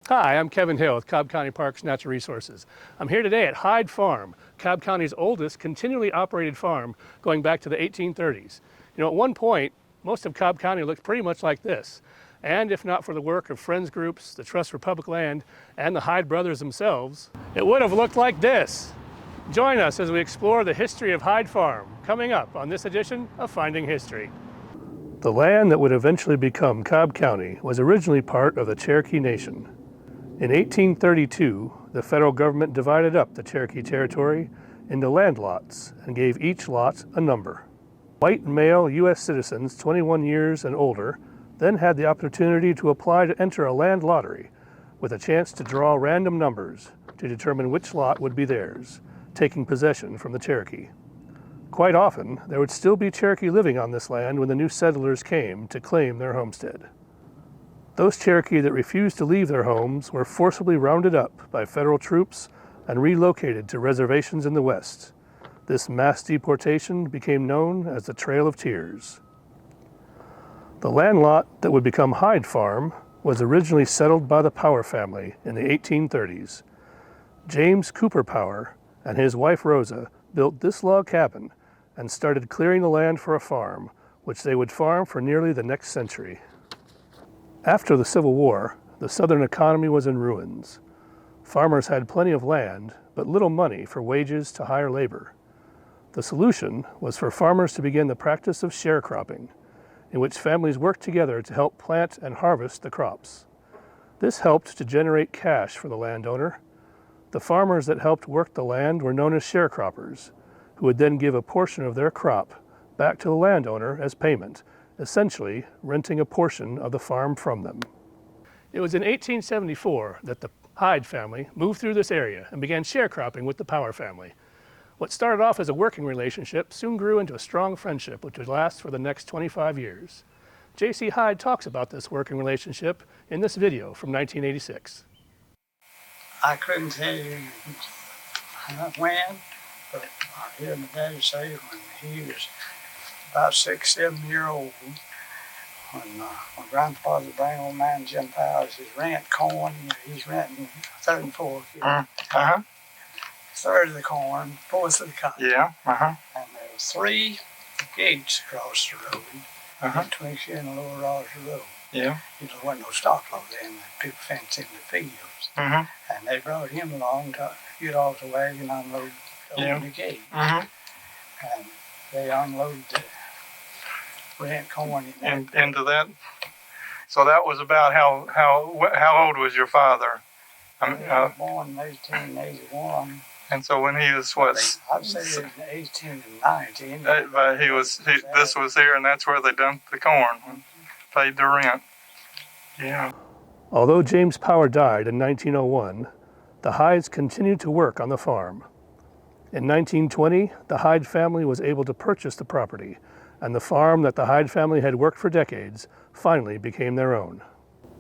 Hi, I'm Kevin Hill with Cobb County Parks Natural Resources. I'm here today at Hyde Farm, Cobb County's oldest continually operated farm going back to the 1830s. At one point, most of Cobb County looked pretty much like this. And if not for the work of Friends Groups, the Trust for Public Land, and the Hyde brothers themselves, it would have looked like this. Join us as we explore the history of Hyde Farm, coming up on this edition of Finding History. The land that would eventually become Cobb County was originally part of the Cherokee Nation. In 1832, the federal government divided up the Cherokee Territory into land lots and gave each lot a number. White male U.S. citizens 21 years and older then had the opportunity to apply to enter a land lottery with a chance to draw random numbers to determine which lot would be theirs, taking possession from the Cherokee. Quite often, there would still be Cherokee living on this land when the new settlers came to claim their homestead. Those Cherokee that refused to leave their homes were forcibly rounded up by federal troops and relocated to reservations in the West. This mass deportation became known as the Trail of Tears. The land lot that would become Hyde Farm was originally settled by the Power family in the 1830s. James Cooper Power and his wife Rosa built this log cabin and started clearing the land for a farm, which they would farm for nearly the next century. After the Civil War, the Southern economy was in ruins. Farmers had plenty of land, but little money for wages to hire labor. The solution was for farmers to begin the practice of sharecropping, in which families worked together to help plant and harvest the crops. This helped to generate cash for the landowner. The farmers that helped work the land were known as sharecroppers, who would then give a portion of their crop back to the landowner as payment, essentially renting a portion of the farm from them. It was in 1874 that the Hyde family moved through this area and began sharecropping with the Power family. What started off as a working relationship soon grew into a strong friendship which would last for the next 25 years. J.C. Hyde talks about this working relationship in this video from 1986. I couldn't tell you when, but I hear my daddy say when he was about 6, 7 years old, when my grandfather bring old man Jim Powers his rent corn, he's renting third and fourth. Third of the corn, fourth of the cotton. And there were 3 gates across the road, between here and the lower Roger Road. There wasn't no stock over there, and the people fenced in the fields. And they brought him along to get off the wagon and unload the gate. And they unloaded the rent corn into that. So that was about how old was your father? He was born in 1881. And so when he was what? I'd say it was 18 and 19. But this was here, and that's where they dumped the corn, paid the rent. Although James Power died in 1901, the Hydes continued to work on the farm. In 1920, the Hyde family was able to purchase the property, and the farm that the Hyde family had worked for decades finally became their own.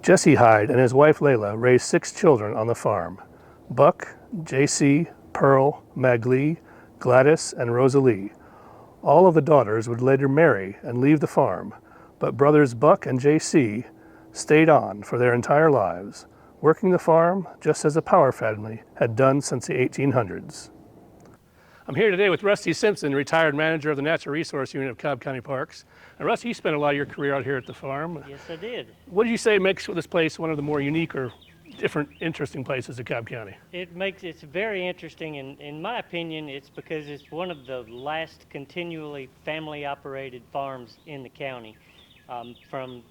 Jesse Hyde and his wife Layla raised 6 children on the farm: Buck, J.C., Pearl, Maglee, Gladys, and Rosalie. All of the daughters would later marry and leave the farm, but brothers Buck and J.C. stayed on for their entire lives, working the farm just as the Power family had done since the 1800s. I'm here today with Rusty Simpson, retired manager of the Natural Resource Unit of Cobb County Parks. And Rusty, you spent a lot of your career out here at the farm. Yes, I did. What do you say makes this place one of the more unique or different, interesting places in Cobb County? It's very interesting, and in my opinion, it's because it's one of the last continually family-operated farms in the county. From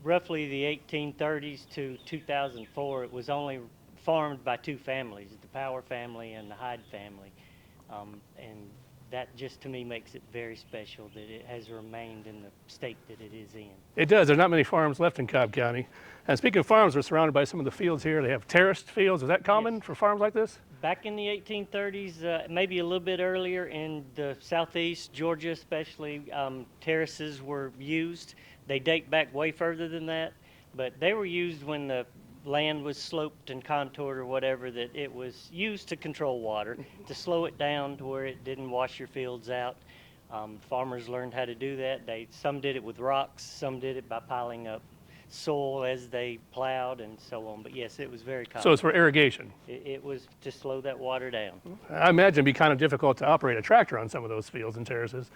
roughly the 1830s to 2004, it was only farmed by 2 families, the Power family and the Hyde family. And that just to me makes it very special that it has remained in the state that it is in. It does. There's not many farms left in Cobb County. And speaking of farms, we're surrounded by some of the fields here. They have terraced fields. Is that common for farms like this? Back in the 1830s, maybe a little bit earlier in the southeast, Georgia especially, terraces were used. They date back way further than that, but they were used when the land was sloped and contoured or whatever, that it was used to control water, to slow it down to where it didn't wash your fields out. Farmers learned how to do that. Some did it with rocks, some did it by piling up soil as they plowed and so on. But yes, it was very common. So it's for irrigation. It was to slow that water down. I imagine it'd be kind of difficult to operate a tractor on some of those fields and terraces.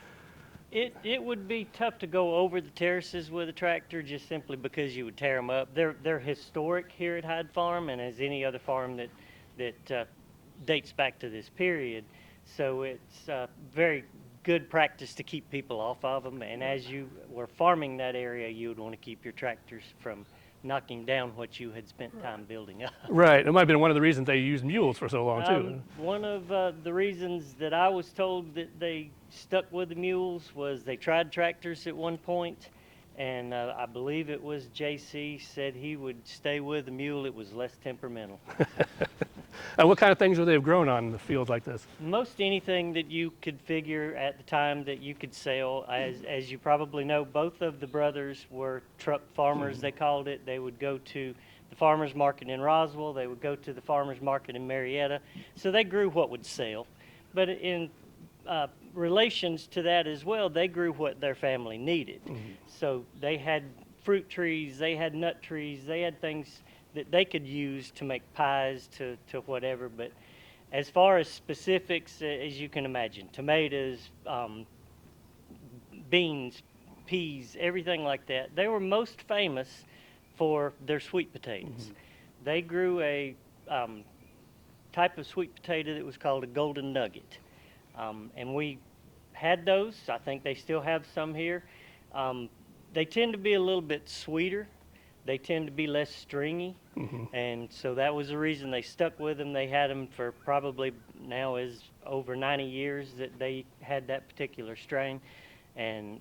It would be tough to go over the terraces with a tractor just simply because you would tear them up. They're historic here at Hyde Farm, and as any other farm that dates back to this period. So it's very good practice to keep people off of them. And as you were farming that area, you would want to keep your tractors from knocking down what you had spent time building up. Right. It might have been one of the reasons they used mules for so long, too. One of the reasons that I was told that they stuck with the mules was they tried tractors at one point, and I believe it was JC said he would stay with the mule. It was less temperamental. And what kind of things would they have grown on in the field like this? Most anything that you could figure at the time that you could sell. As you probably know, both of the brothers were truck farmers, they called it. They would go to the farmer's market in Roswell. They would go to the farmer's market in Marietta. So they grew what would sell. But in relations to that as well, they grew what their family needed. So they had fruit trees, they had nut trees, they had things that they could use to make pies, to whatever. But as far as specifics, as you can imagine, tomatoes, beans, peas, everything like that, they were most famous for their sweet potatoes. They grew a type of sweet potato that was called a golden nugget. And we had those. I think they still have some here. They tend to be a little bit sweeter. They tend to be less stringy, and so that was the reason they stuck with them. They had them for probably now is over 90 years that they had that particular strain, and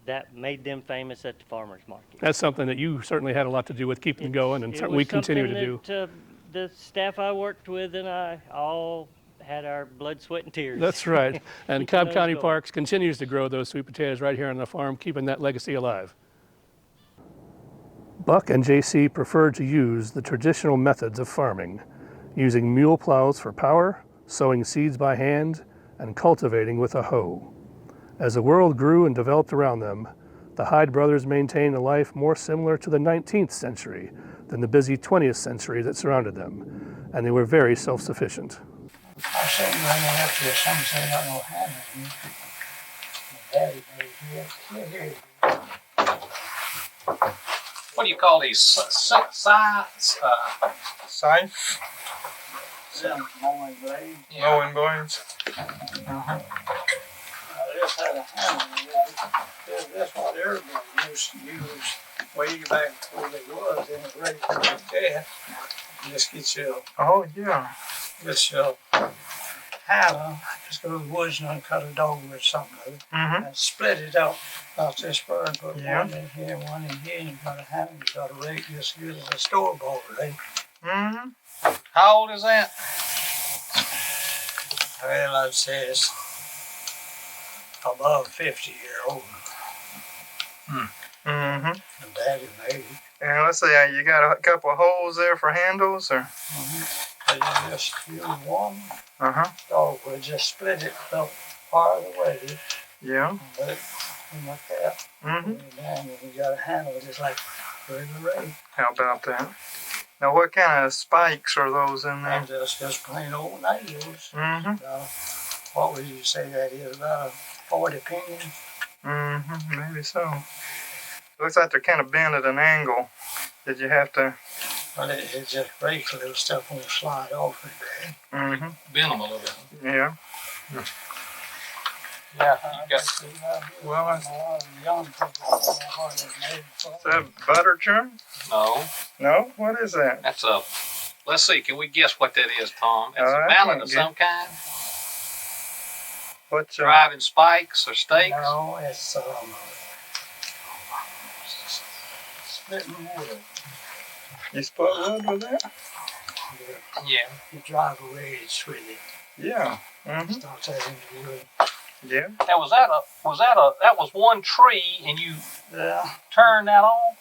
that made them famous at the farmer's market. That's something that you certainly had a lot to do with keeping them going, and we continue to do. The staff I worked with and I all had our blood, sweat, and tears. That's right. And Cobb County going. Parks continues to grow those sweet potatoes right here on the farm, keeping that legacy alive. Buck and JC preferred to use the traditional methods of farming, using mule plows for power, sowing seeds by hand, and cultivating with a hoe. As the world grew and developed around them, the Hyde brothers maintained a life more similar to the 19th century than the busy 20th century that surrounded them, and they were very self-sufficient. I said you ain't have to some say not no hand in you. Daddy made here. What do you call these? Scythe? Mowing blade. Mowing blades. This had a handle in it. That's what everybody used to use way back before they was in a race like that. Just get your handle, just go to the woods and uncut a dog with something of it, and split it up about this far and put one in here and one in here, and you got a handle, you got a rake just as good as a store-bought rake. How old is that? Well, I'd say it's above 50-year-old. And Daddy made it. And let's say you got a couple of holes there for handles, or? You just use one dog would just split it up part of the way. Yeah. But like that. And you got a handle just like regular rake. How about that? Now, what kind of spikes are those in there? And just plain old nails. What would you say that is? About a 40 pinion? Maybe so. Looks like they're kind of bent at an angle. Did you have to? Well, it just breaks a little stuff won't slide off it. Bend them a little bit. Yeah. Yeah. Well, young people is that butter churn? No. No? What is that? That's a. Let's see. Can we guess what that is, Tom? It's I a mallet can't of some kind. What's Driving spikes or stakes. No, it's splitting wood. You split wood with that? Yeah. You drive a wedge with it. Yeah. Start taking the wood. Yeah. Now that was one tree and you turned that on?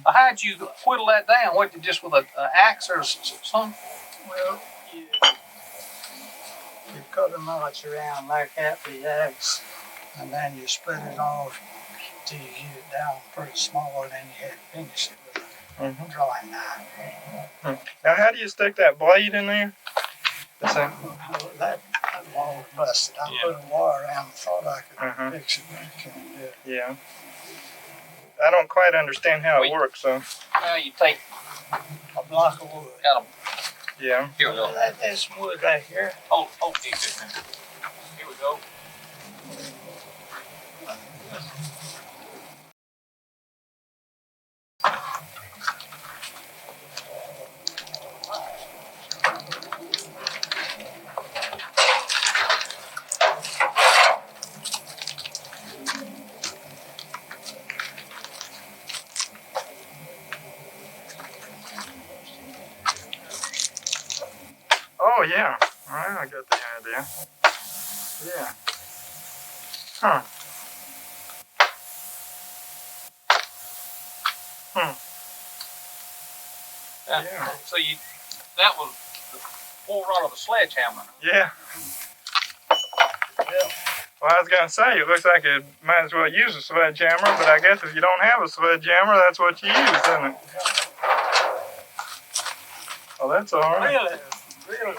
How'd you whittle that down? What, just with an axe or something? Well, you cut a notch around like that with the axe, and then you split it off till you get it down pretty small, and then you had to finish it with a drawing knife. Now, how do you stick that blade in there? That wall was busted. I put a wire around and thought I could fix it, but I couldn't do it. Yeah. I don't quite understand how it works, so. Now you take A block of wood. Yeah. here we go. That's wood right here. Oh, keep it. Here we go. Oh, yeah. All right, I got the idea. Yeah. Huh. Yeah. So that was the forerunner of the sledgehammer. Yeah. Well, I was going to say, it looks like it might as well use a sledgehammer, but I guess if you don't have a sledgehammer, that's what you use, isn't it? Well, that's all right. Really,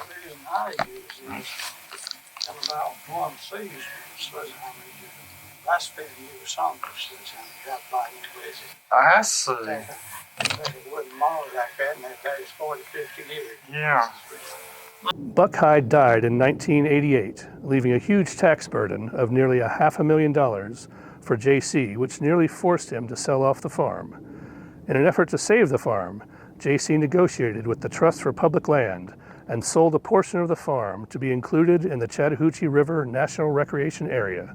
I use is about 1 season with the sledgehammer. That's been used on the sledgehammer. Got by you with it. I see. Take a wooden model like that, and that lasts 40, 50 years. Yeah. Buck Hyde died in 1988, leaving a huge tax burden of nearly $500,000 for J.C., which nearly forced him to sell off the farm. In an effort to save the farm, J.C. negotiated with the Trust for Public Land and sold a portion of the farm to be included in the Chattahoochee River National Recreation Area.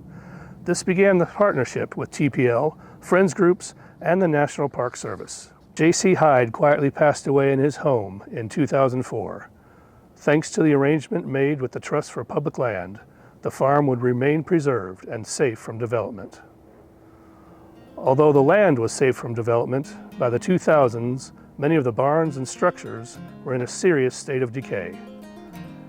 This began the partnership with TPL, friends groups, and the National Park Service. J.C. Hyde quietly passed away in his home in 2004. Thanks to the arrangement made with the Trust for Public Land, the farm would remain preserved and safe from development. Although the land was safe from development, by the 2000s, many of the barns and structures were in a serious state of decay.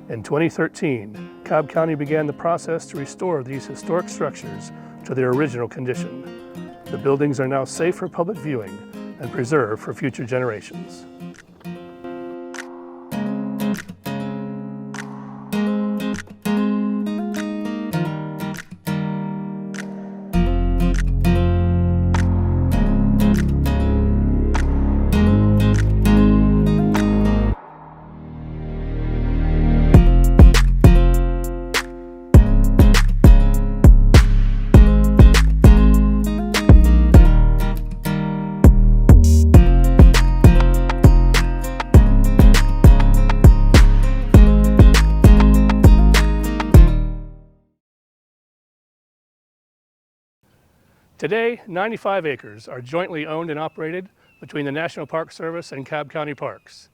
In 2013, Cobb County began the process to restore these historic structures to their original condition. The buildings are now safe for public viewing and preserved for future generations. Today, 95 acres are jointly owned and operated between the National Park Service and Cobb County Parks,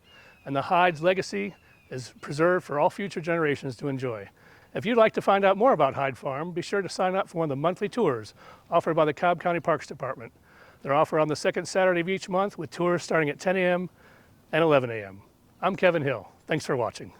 and the Hyde's legacy is preserved for all future generations to enjoy. If you'd like to find out more about Hyde Farm, be sure to sign up for one of the monthly tours offered by the Cobb County Parks Department. They're offered on the second Saturday of each month with tours starting at 10 a.m. and 11 a.m. I'm Kevin Hill. Thanks for watching.